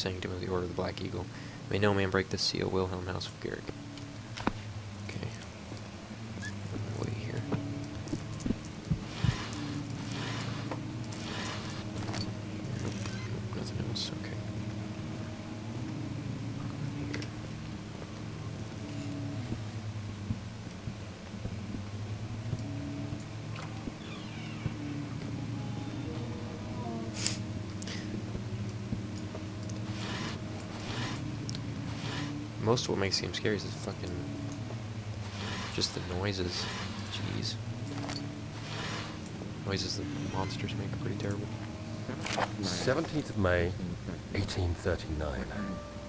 sanctum of the Order of the Black Eagle. May no man break the seal, Wilhelm House of Garrick. Okay. Wait here. Nope, nothing else. Okay. Here. Most of what makes the game scary is the fucking... just the noises. Jeez. Noises the monsters make are pretty terrible. 17th of May, 1839.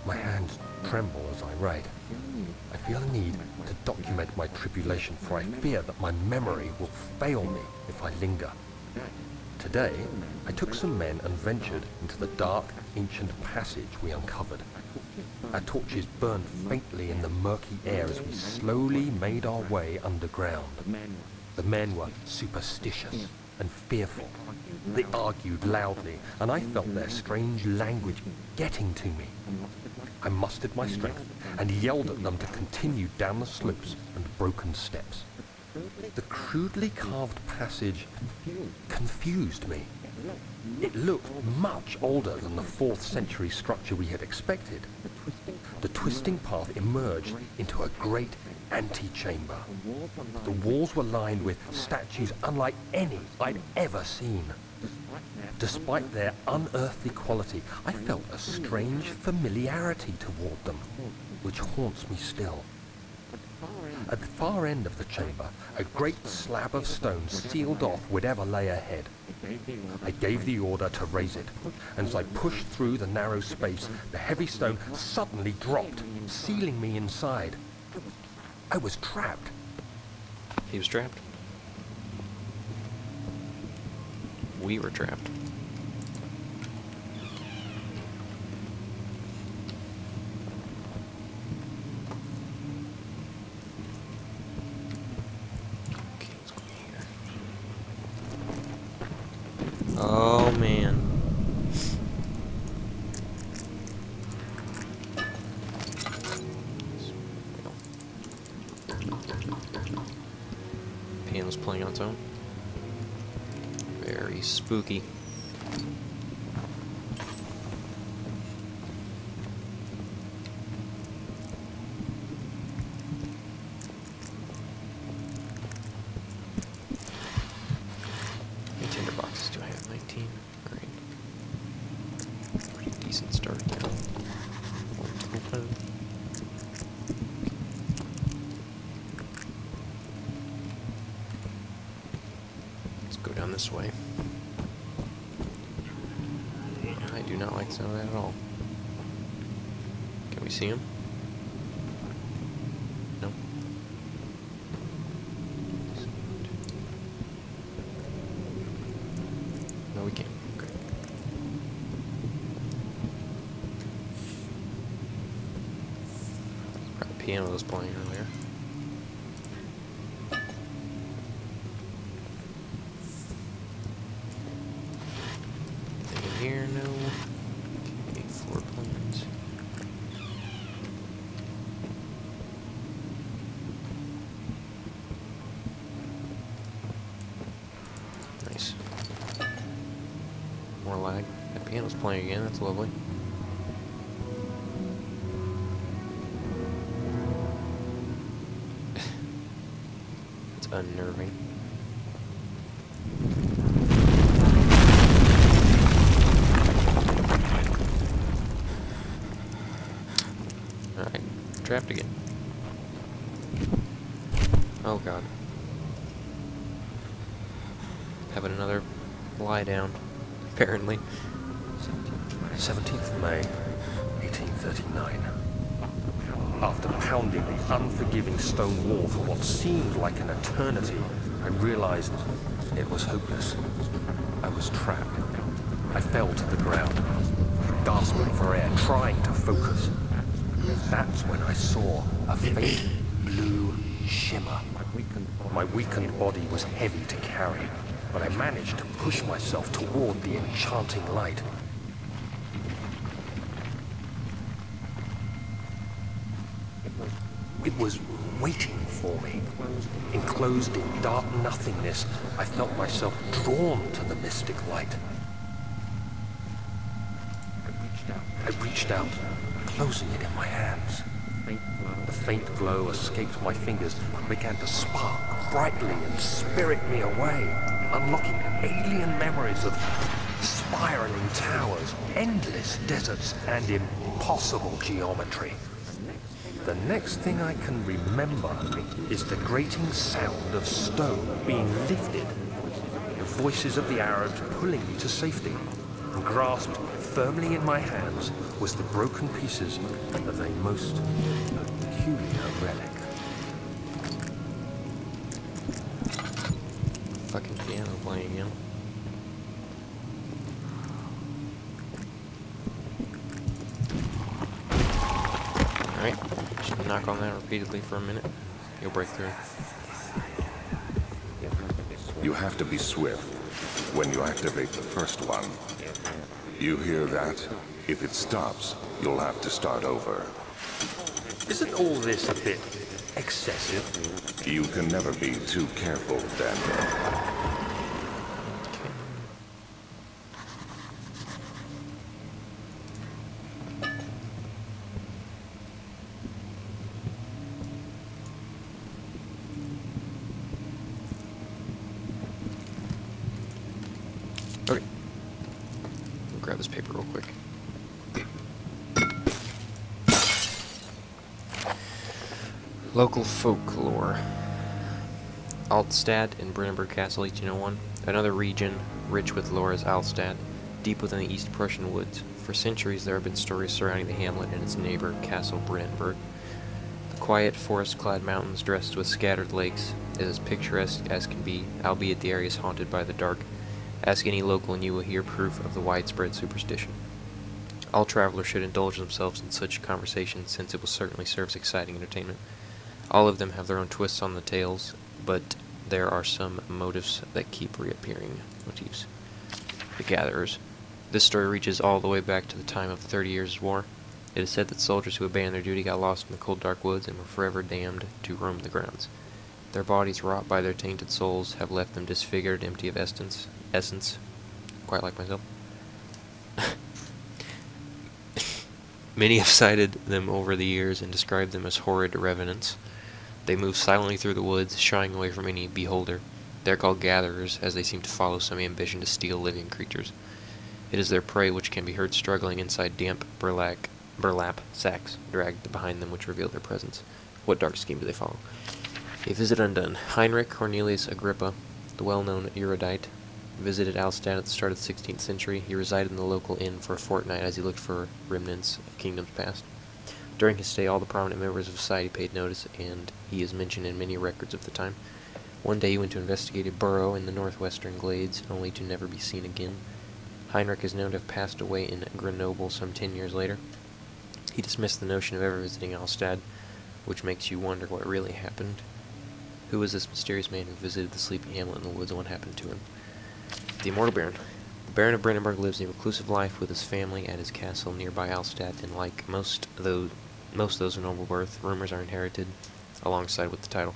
My hands tremble as I write. I feel a need to document my tribulation, for I fear that my memory will fail me if I linger. Today, I took some men and ventured into the dark, ancient passage we uncovered. Our torches burned faintly in the murky air as we slowly made our way underground. The men were superstitious and fearful. They argued loudly, and I felt their strange language getting to me. I mustered my strength and yelled at them to continue down the slopes and broken steps. The crudely carved passage confused me. It looked much older than the 4th century structure we had expected. The twisting path emerged into a great antechamber. The walls were lined with statues unlike any I'd ever seen. Despite their unearthly quality, I felt a strange familiarity toward them, which haunts me still. At the far end of the chamber, a great slab of stone sealed off whatever lay ahead. I gave the order to raise it, and as I pushed through the narrow space, the heavy stone suddenly dropped, sealing me inside. I was trapped. He was trapped. We were trapped. Oh man. Piano's playing on its own. Very spooky. Tinderboxes do I have? 19? Alright. Pretty decent start there. 125. Let's go down this way. I do not like the sound of that at all. Can we see him? No. No, we can't. Okay. Probably the piano was playing earlier. Anything in here? No. Okay, floor plans. Nice. More lag. That piano's playing again, that's lovely. It's unnerving. Alright, trapped again. Oh god. Having another lie down. Apparently. 17th of May, 1839. After pounding the unforgiving stone wall for what seemed like an eternity, I realized it was hopeless. I was trapped. I fell to the ground, gasping for air, trying to focus. That's when I saw a faint blue shimmer. My weakened body was heavy to carry, but I managed to push myself toward the enchanting light. It was waiting for me. Enclosed in dark nothingness, I felt myself drawn to the mystic light. I reached out, closing it in my hands. The faint glow escaped my fingers and began to spark brightly and spirit me away, unlocking alien memories of spiraling towers, endless deserts, and impossible geometry. The next thing I can remember is the grating sound of stone being lifted, the voices of the Arabs pulling me to safety, and grasped firmly in my hands was the broken pieces of a most peculiar relic. Fucking piano playing again. Alright, just knock on that repeatedly for a minute. You'll break through. You have to be swift when you activate the first one. You hear that? If it stops, you'll have to start over. Isn't all this a bit excessive? You can never be too careful, Daniel. Okay. I'll grab this paper real quick. Local folklore. Altstadt in Brennenburg Castle, 1801. Another region rich with lore is Altstadt, deep within the East Prussian woods. For centuries there have been stories surrounding the hamlet and its neighbor, Castle Brennenburg. The quiet, forest-clad mountains dressed with scattered lakes is as picturesque as can be, albeit the area is haunted by the dark. Ask any local and you will hear proof of the widespread superstition. All travelers should indulge themselves in such conversations, since it will certainly serve as exciting entertainment. All of them have their own twists on the tales, but there are some motifs that keep reappearing. Motifs. The Gatherers. This story reaches all the way back to the time of the 30 Years' War. It is said that soldiers who abandoned their duty got lost in the cold dark woods and were forever damned to roam the grounds. Their bodies, wrought by their tainted souls, have left them disfigured, empty of essence, quite like myself. Many have cited them over the years and described them as horrid revenants. They move silently through the woods, shying away from any beholder. They are called gatherers, as they seem to follow some ambition to steal living creatures. It is their prey which can be heard struggling inside damp burlap sacks dragged behind them, which reveal their presence. What dark scheme do they follow? A visit undone. Heinrich Cornelius Agrippa, the well-known erudite, visited Altstadt at the start of the 16th century. He resided in the local inn for a fortnight as he looked for remnants of kingdoms past. During his stay, all the prominent members of society paid notice, and he is mentioned in many records of the time. One day he went to investigate a burrow in the northwestern glades, only to never be seen again. Heinrich is known to have passed away in Grenoble some 10 years later. He dismissed the notion of ever visiting Altstadt, which makes you wonder what really happened. Who was this mysterious man who visited the sleepy hamlet in the woods, and what happened to him? The Immortal Baron. The Baron of Brennenburg lives a reclusive life with his family at his castle nearby Altstadt, and like most of those of noble birth, rumors are inherited alongside with the title.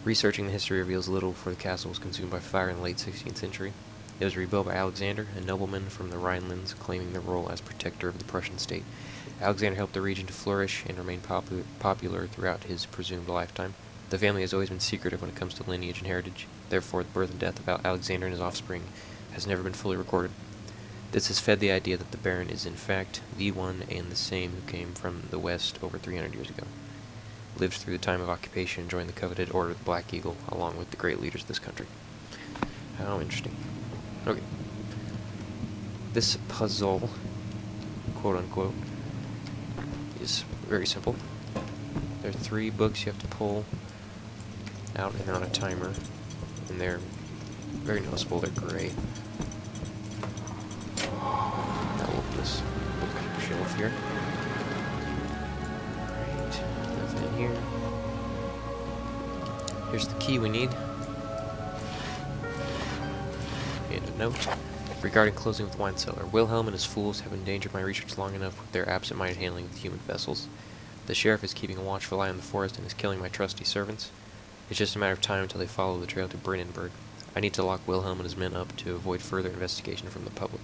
Researching the history reveals little, for the castle was consumed by fire in the late 16th century. It was rebuilt by Alexander, a nobleman from the Rhinelands, claiming the role as protector of the Prussian state. Alexander helped the region to flourish and remain popular throughout his presumed lifetime. The family has always been secretive when it comes to lineage and heritage. Therefore, the birth and death of Alexander and his offspring has never been fully recorded. This has fed the idea that the Baron is in fact the one and the same who came from the west over 300 years ago, lived through the time of occupation, and joined the coveted Order of the Black Eagle, along with the great leaders of this country. How interesting. Okay. This puzzle, quote-unquote, is very simple. There are 3 books you have to pull out, and they're on a timer, and they're very noticeable. They're gray. I'll open this bookshelf here. Alright, nothing in here. Here's the key we need. And a note regarding closing with wine cellar. Wilhelm and his fools have endangered my research long enough with their absent-minded handling of human vessels. The sheriff is keeping a watchful eye on the forest and is killing my trusty servants. It's just a matter of time until they follow the trail to Brandenburg. I need to lock Wilhelm and his men up to avoid further investigation from the public.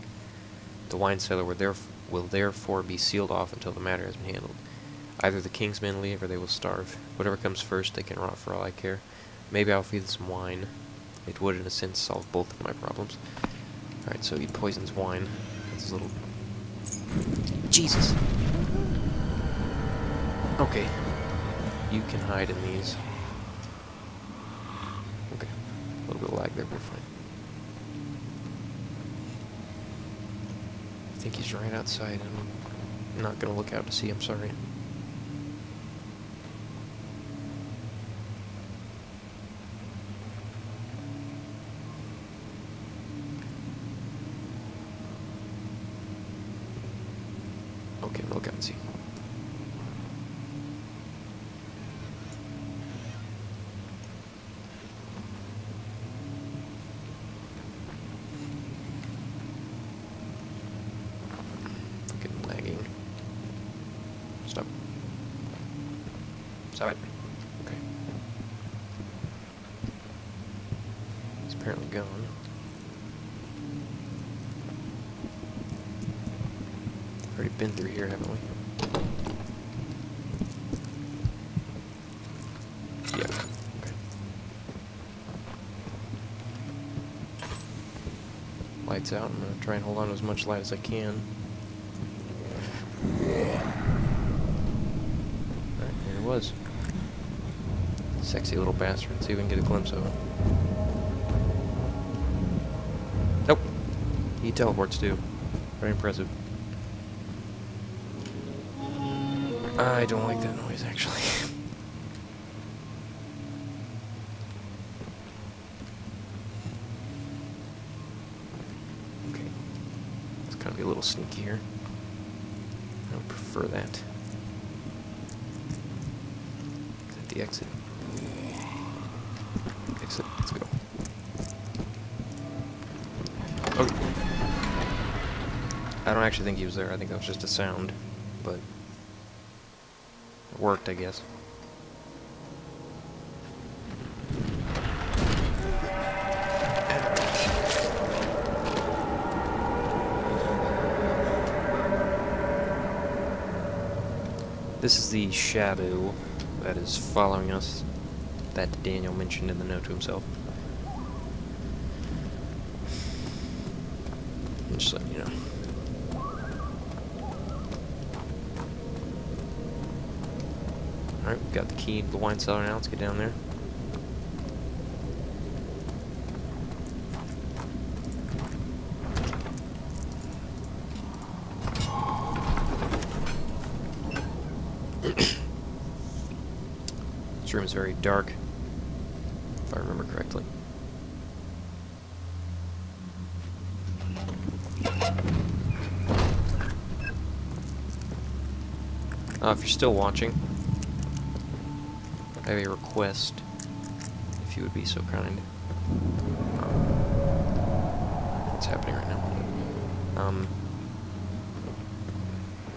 The wine cellar will therefore be sealed off until the matter has been handled. Either the king's men leave or they will starve. Whatever comes first, they can rot for all I care. Maybe I'll feed them some wine. It would, in a sense, solve both of my problems. Alright, so he poisons wine. That's his little... Jesus! Okay. You can hide in these. Okay. A little bit of lag there, but we're fine. I think he's right outside. I'm not gonna look out to see, I'm sorry. Okay, look out and see. Fucking lagging. Stop. Stop it. Okay. He's apparently gone. Already been through here, haven't we? Yeah. Okay. Lights out. I'm gonna try and hold on to as much light as I can. Alright, there it was. Sexy little bastard. Let's see if we can get a glimpse of him. Nope. He teleports too. Very impressive. I don't like that noise, actually. Okay. It's gonna be a little sneaky here. I would prefer that. Is that the exit? Exit. Let's go. Okay. I don't actually think he was there. I think that was just a sound, but... it worked, I guess. This is the shadow that is following us, that Daniel mentioned in the note to himself. Just letting you know. Alright, we've got the key to the wine cellar now. Let's get down there. This room is very dark, if I remember correctly. If you're still watching, I have a request, if you would be so kind. What's happening right now?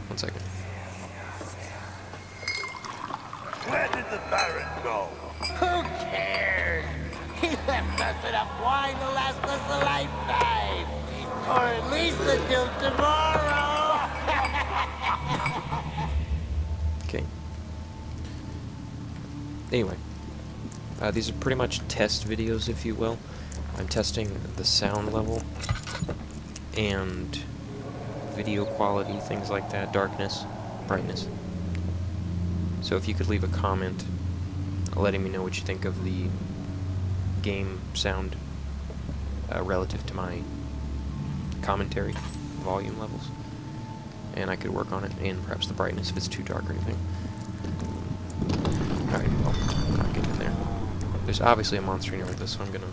One second. Where did the Baron go? Who cares? He left us enough wine to last us a lifetime. Or at least until tomorrow. Okay. Anyway, these are pretty much test videos, if you will. I'm testing the sound level and video quality, things like that, darkness, brightness. So if you could leave a comment letting me know what you think of the game sound relative to my commentary volume levels, and I could work on it, and perhaps the brightness if it's too dark or anything. Alright, well, I'm not getting in there. There's obviously a monster near like this, so I'm gonna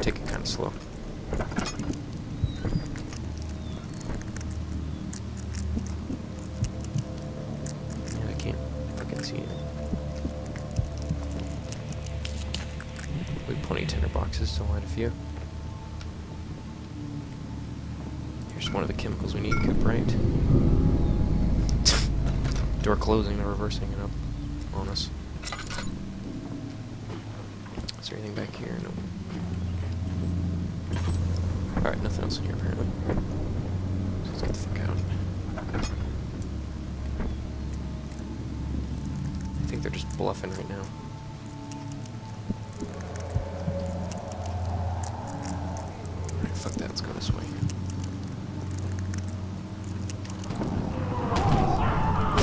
take it kind of slow. Yeah, I can't fucking see it. We have plenty of tinder boxes to light a few. Here's one of the chemicals we need, Cuprite. door closing, they're reversing it up on us. Is there anything back here? No. Alright, nothing else in here apparently. So let's get the fuck out. I think they're just bluffing right now. Alright, fuck that, let's go this way.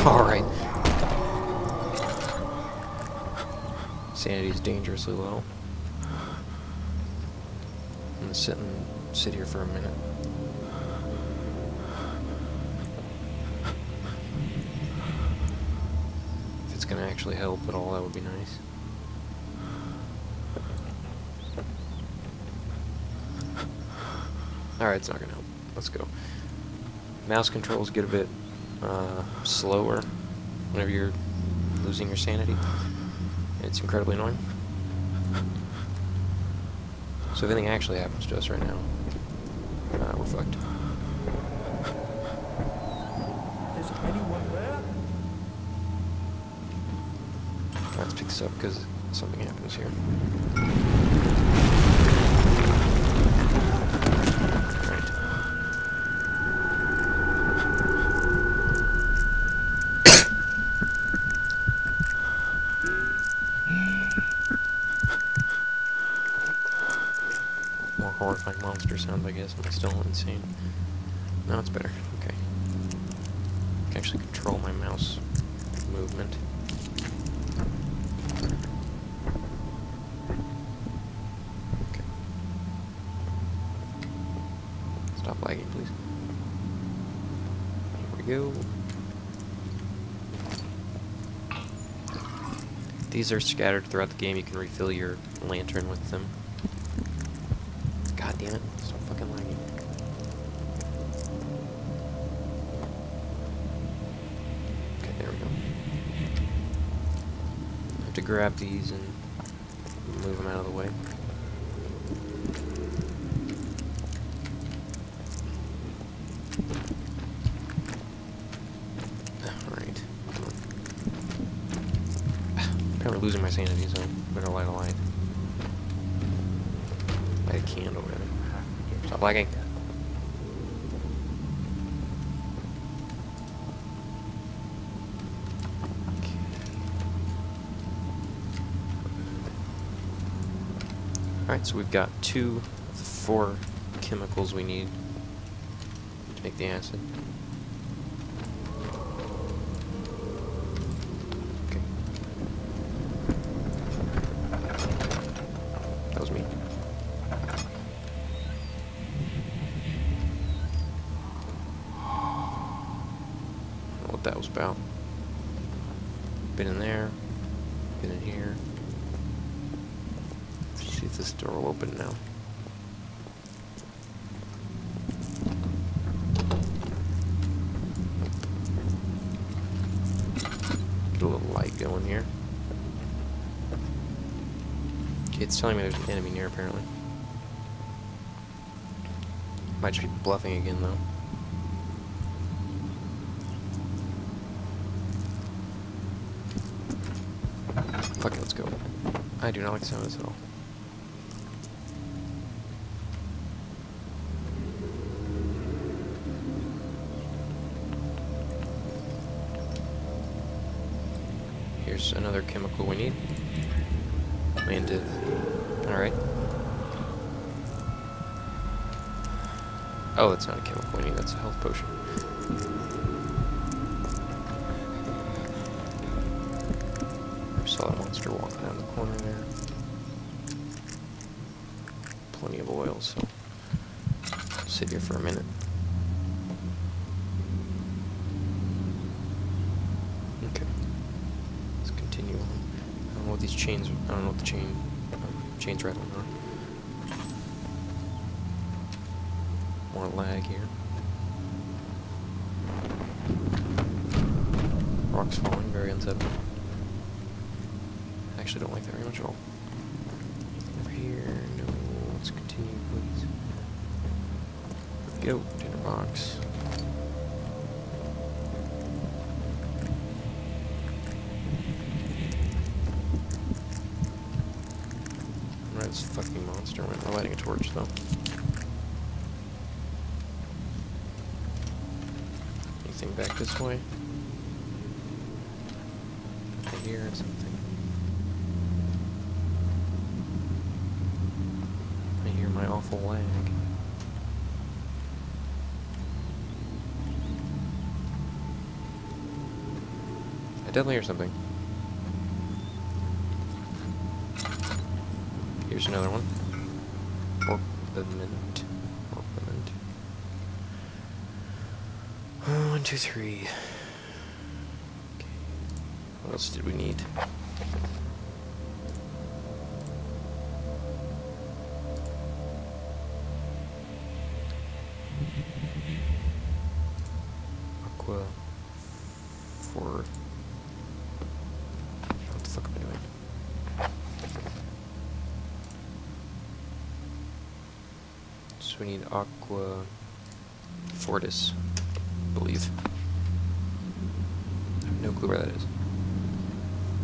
Alright. Sanity is dangerously low. I'm gonna sit here for a minute. If it's gonna actually help at all, that would be nice. Alright, it's not gonna help. Let's go. Mouse controls get a bit slower whenever you're losing your sanity. It's incredibly annoying. So if anything actually happens to us right now, we're fucked. Is anyone there? Let's pick this up because something happens here. Right. More horrifying monster sounds, I guess. Am I still insane? No, it's better. Okay. I can actually control my mouse movement. Okay. Stop lagging, please. Here we go. These are scattered throughout the game. You can refill your lantern with them. God damn it. Stop fucking lagging. Okay, there we go. I have to grab these and move them out of the way. Alright. Come on. I'm kind of losing my sanity, so better light a light. Light a candle, rather. Stop lagging. Alright, so we've got 2 of the 4 chemicals we need to make the acid. Okay. That was me. I don't know what that was about. Been in there. Been in here. See if this door will open now. Get a little light going here. Okay, it's telling me there's an enemy near, apparently. Might just be bluffing again, though. Fuck it, let's go. I do not like the sound of this at all. Here's another chemical we need. Landed. Alright. Oh, that's not a chemical we need, that's a health potion. I saw a monster walking down the corner there. Plenty of oil, so I'll sit here for a minute. Okay. Let's continue on. I don't know what these chains, I don't know what the chains rattling are. More lag here. Rocks falling, very unsettling. I actually don't like that very much at all. Over here, no, let's continue, please. Go, dinner box. monster when we're lighting a torch, though. Anything back this way? I hear something. I hear my awful lag. I definitely hear something. Here's another one. Orpiment. Orpiment. 1, 2, 3. Okay. What else did we need? Aqua. For. What the fuck am I doing? So we need Aqua Fortis, I believe. I have no clue where that is.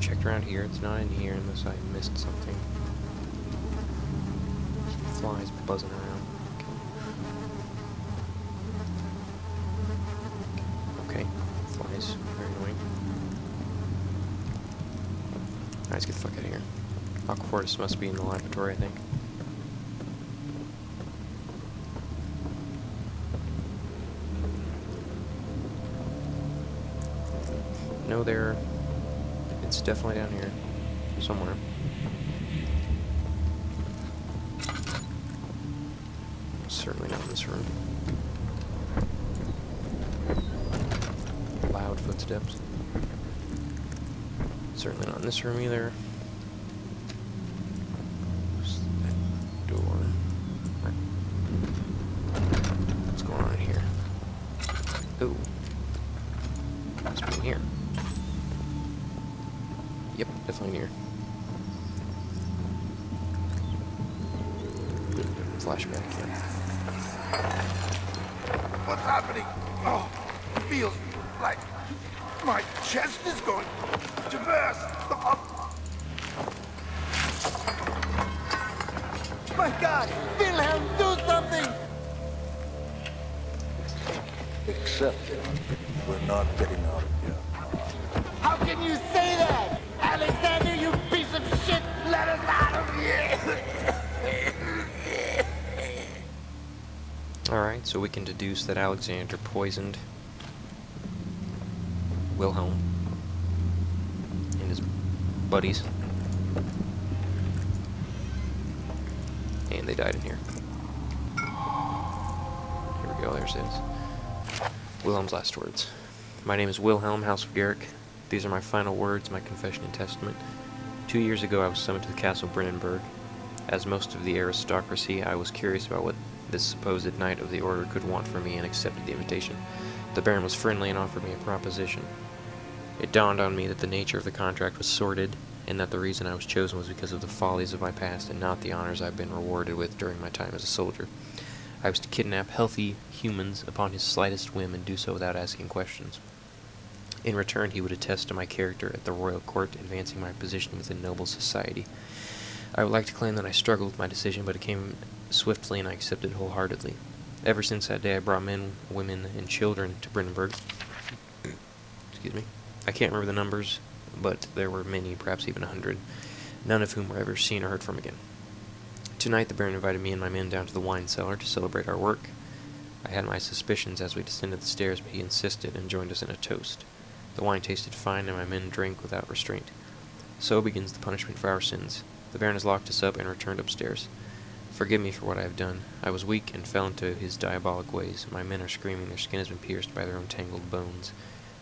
Checked around here, it's not in here unless I missed something. Some flies buzzing around. Okay, flies, very annoying. Alright, let's get the fuck out of here. Aqua Fortis must be in the laboratory, I think. No, there. It's definitely down here. Somewhere. Certainly not in this room. Loud footsteps. Certainly not in this room either. Where's that door? What's going on in here? Ooh. Must be in here. Yep, definitely near. Flashback again. What's happening? Oh, it feels like my chest is going to burst. Oh. My God, Wilhelm, do something! Except that we're not getting out of here. How can you say that? Alexander, you piece of shit! Let us out of here! Alright, so we can deduce that Alexander poisoned Wilhelm and his buddies. And they died in here. Here we go, there's his. Wilhelm's last words. My name is Wilhelm, House of Garrick. These are my final words, my confession and testament. 2 years ago I was summoned to the castle Brennenburg. As most of the aristocracy, I was curious about what this supposed knight of the order could want from me and accepted the invitation. The Baron was friendly and offered me a proposition. It dawned on me that the nature of the contract was sordid, and that the reason I was chosen was because of the follies of my past and not the honors I've been rewarded with during my time as a soldier. I was to kidnap healthy humans upon his slightest whim and do so without asking questions. In return, he would attest to my character at the royal court, advancing my position within noble society. I would like to claim that I struggled with my decision, but it came swiftly and I accepted wholeheartedly. Ever since that day, I brought men, women, and children to Brennenburg. Excuse me. I can't remember the numbers, but there were many, perhaps even 100, none of whom were ever seen or heard from again. Tonight, the Baron invited me and my men down to the wine cellar to celebrate our work. I had my suspicions as we descended the stairs, but he insisted and joined us in a toast. The wine tasted fine, and my men drank without restraint. So begins the punishment for our sins. The Baron has locked us up and returned upstairs. Forgive me for what I have done. I was weak and fell into his diabolic ways. My men are screaming, their skin has been pierced by their own tangled bones.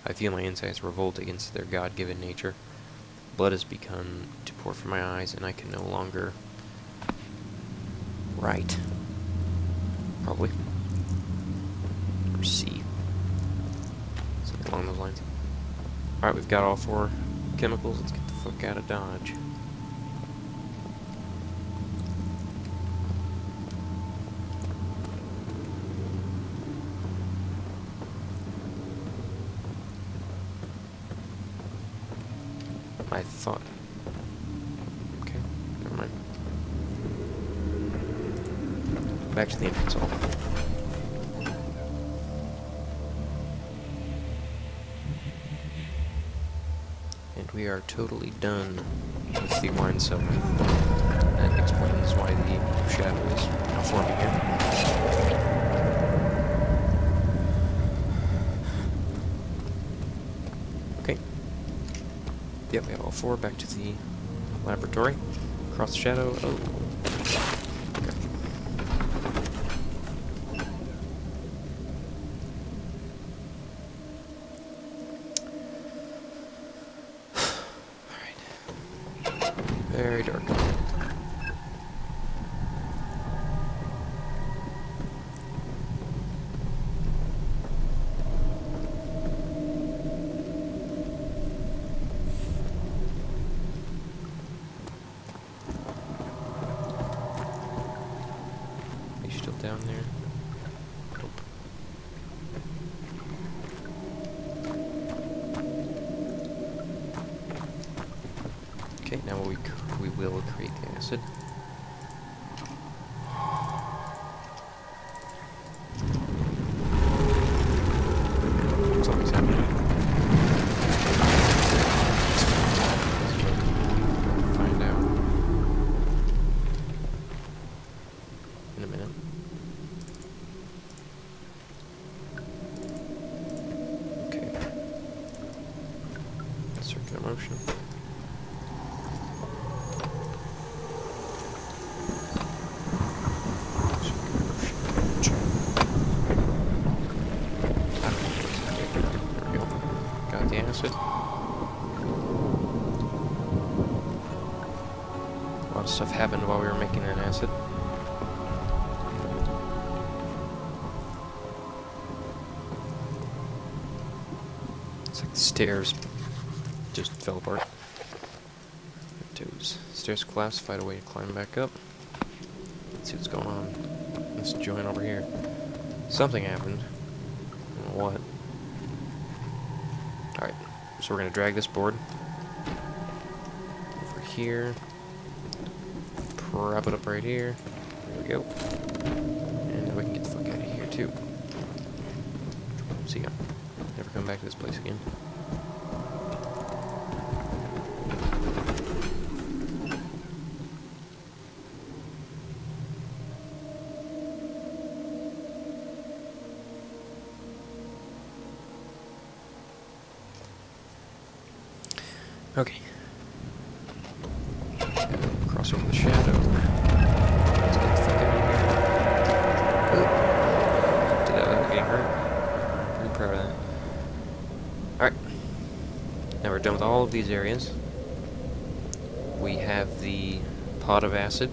I feel my insides revolt against their God-given nature. Blood has begun to pour from my eyes, and I can no longer write. Probably. Or see. Something along those lines. Alright, we've got all 4 chemicals. Let's get the fuck out of Dodge. I thought... Okay, never mind. back to the entrance hall. And we are totally done with the wine cellar. That explains why the shadow is now forming here. Okay. Yep, we have all four. Back to the laboratory. Across the shadow. Oh. Okay. Alright. Very dark. Down there. Nope. Okay, now we will create the acid. Something's happening. Find out in a minute. Circular motion. There we go. Got the acid. A lot of stuff happened while we were making that acid. It's like the stairs just fell apart. Stairs collapsed, find a way to climb back up. Let's see what's going on. This joint over here. Something happened. I don't know what. Alright, so we're gonna drag this board over here. Prop it up right here. There we go. And then we can get the fuck out of here too. See ya. Never come back to this place again. Okay. Cross over the shadow. Let's get the fuck out of here. Oh. Did that getting hurt? Pretty proud of that. Alright. Now we're done with all of these areas. We have the pot of acid.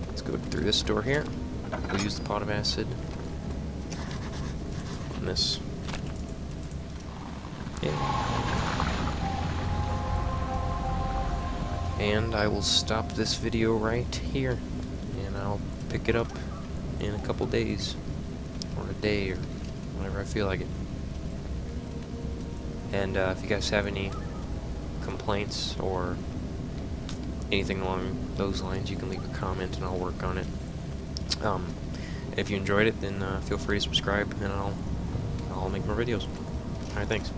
Let's go through this door here. We'll use the pot of acid on this. Yeah. And I will stop this video right here, and I'll pick it up in a couple days, or a day, or whenever I feel like it. And if you guys have any complaints or anything along those lines, you can leave a comment and I'll work on it. If you enjoyed it, then feel free to subscribe, and I'll make more videos. Alright, thanks.